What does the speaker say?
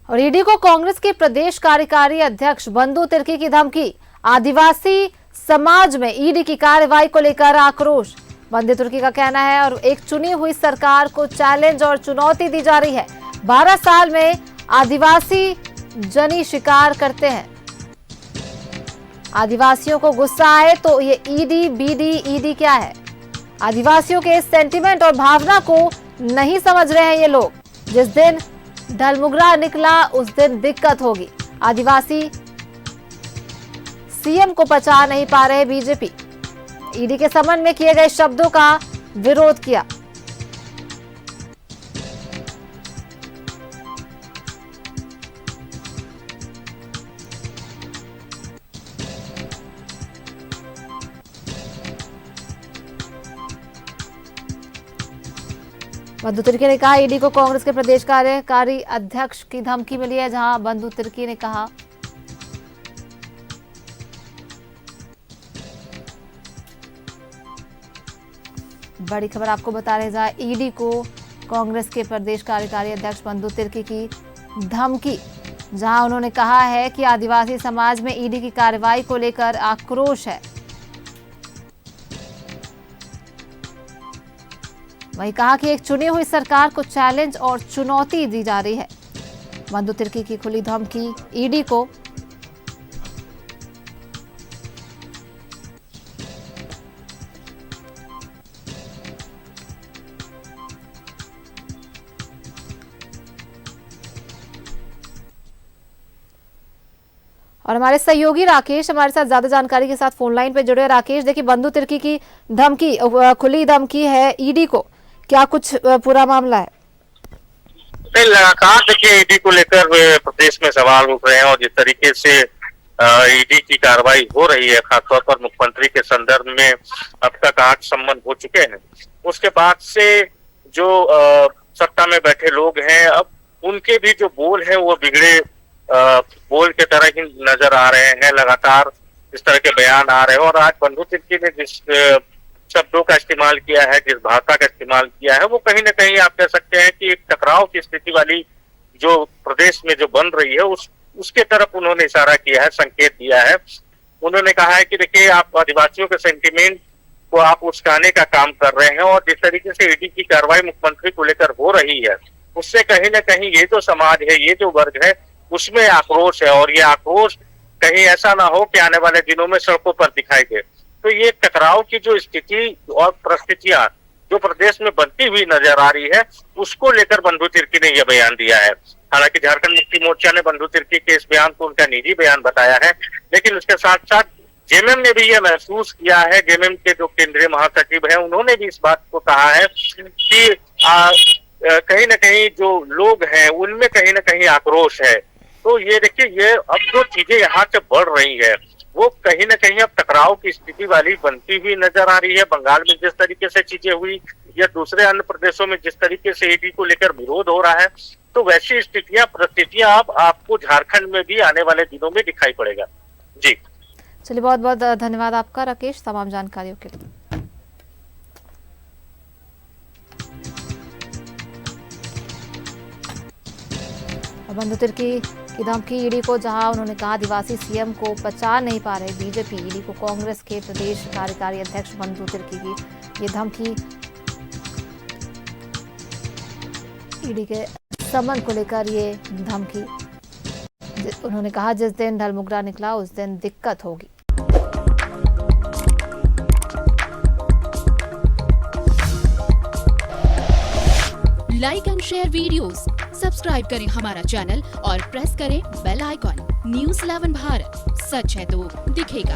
और ईडी को कांग्रेस के प्रदेश कार्यकारी अध्यक्ष बंधु तिर्की की धमकी। आदिवासी समाज में ईडी की कार्रवाई को लेकर आक्रोश। बंधु तिर्की का कहना है और एक चुनी हुई सरकार को चैलेंज और चुनौती दी जा रही है। 12 साल में आदिवासी जनी शिकार करते हैं। आदिवासियों को गुस्सा आए तो ये ईडी बीडी ईडी क्या है? आदिवासियों के सेंटिमेंट और भावना को नहीं समझ रहे हैं ये लोग। जिस दिन ढलमुगरा निकला उस दिन दिक्कत होगी। आदिवासी सीएम को पचा नहीं पा रहे बीजेपी। ईडी के समन में किए गए शब्दों का विरोध किया। बंधु तिर्की ने कहा ईडी को कांग्रेस के प्रदेश कार्यकारी अध्यक्ष की धमकी मिली है। जहां बंधु तिर्की ने कहा बड़ी खबर आपको बता रहे हैं, ईडी को कांग्रेस के प्रदेश कार्यकारी अध्यक्ष बंधु तिर्की की धमकी। जहां उन्होंने कहा है कि आदिवासी समाज में ईडी की कार्रवाई को लेकर आक्रोश है। वहीं कहा कि एक चुनी हुई सरकार को चैलेंज और चुनौती दी जा रही है। बंधु तिर्की की खुली धमकी ईडी को। और हमारे सहयोगी राकेश हमारे साथ ज्यादा जानकारी के साथ फोन लाइन पे जुड़े। राकेश, देखिए बंधु तिर्की की धमकी, खुली धमकी है ईडी को, क्या कुछ पूरा मामला है? लगातार देखिए ईडी को लेकर प्रदेश में सवाल उठ रहे हैं और जिस तरीके से ईडी की कार्रवाई हो रही है, खासतौर पर मुख्यमंत्री के संदर्भ में अब तक 8 सम्मन हो चुके हैं। उसके बाद से जो सत्ता में बैठे लोग हैं, अब उनके भी जो बोल है वो बिगड़े बोल के तरह ही नजर आ रहे हैं। लगातार इस तरह के बयान आ रहे हैं और आज बंधु तिर्की ने जिस शब्दों का इस्तेमाल किया है, जिस भाषा का इस्तेमाल किया है, वो कहीं ना कहीं आप कह सकते हैं कि एक टकराव की स्थिति वाली जो प्रदेश में जो बन रही है उसके तरफ उन्होंने इशारा किया है, संकेत दिया है। उन्होंने कहा है कि देखिए आप आदिवासियों के सेंटिमेंट को आप उस्काने का काम कर रहे हैं और जिस तरीके से ईडी की कार्रवाई मुख्यमंत्री को लेकर हो रही है उससे कहीं ना कहीं ये जो समाज है, ये जो वर्ग है, उसमें आक्रोश है और ये आक्रोश कहीं ऐसा ना हो कि आने वाले दिनों में सड़कों पर दिखाई दे। तो ये टकराव की जो स्थिति और परिस्थितियां जो प्रदेश में बनती हुई नजर आ रही है, उसको लेकर बंधु तिर्की ने यह बयान दिया है। हालांकि झारखंड मुक्ति मोर्चा ने बंधु तिर्की के इस बयान को उनका निजी बयान बताया है, लेकिन उसके साथ साथ जेएमएम ने भी यह महसूस किया है, जेएमएम के जो केंद्रीय महासचिव है उन्होंने भी इस बात को कहा है कि कहीं ना कहीं जो लोग हैं उनमें कहीं ना कहीं आक्रोश है। तो ये देखिए, ये अब जो चीजें यहाँ से बढ़ रही है वो कहीं ना कहीं अब टकराव की स्थिति वाली बनती हुई नजर आ रही है। बंगाल में जिस तरीके से चीजें हुई या दूसरे अन्य प्रदेशों में जिस तरीके से ईडी को लेकर विरोध हो रहा है, तो वैसी स्थितियां परिस्थितियां अब आपको झारखंड में भी आने वाले दिनों में दिखाई पड़ेगा। जी चलिए, बहुत बहुत धन्यवाद आपका राकेश तमाम जानकारियों के लिए। बंधु तिर्की की धमकी ईडी को, जहां उन्होंने कहा आदिवासी सीएम को पचा नहीं पा रहे बीजेपी। ईडी को कांग्रेस के प्रदेश कार्यकारी अध्यक्ष बंधु तिर्की की ये धमकी। ईडी के समन को लेकर ये धमकी। उन्होंने कहा जिस दिन ढलमुगरा निकला उस दिन दिक्कत होगी। Like and share videos, subscribe करें हमारा चैनल और प्रेस करें बेल आइकॉन। न्यूज़ 11 भारत, सच है तो दिखेगा।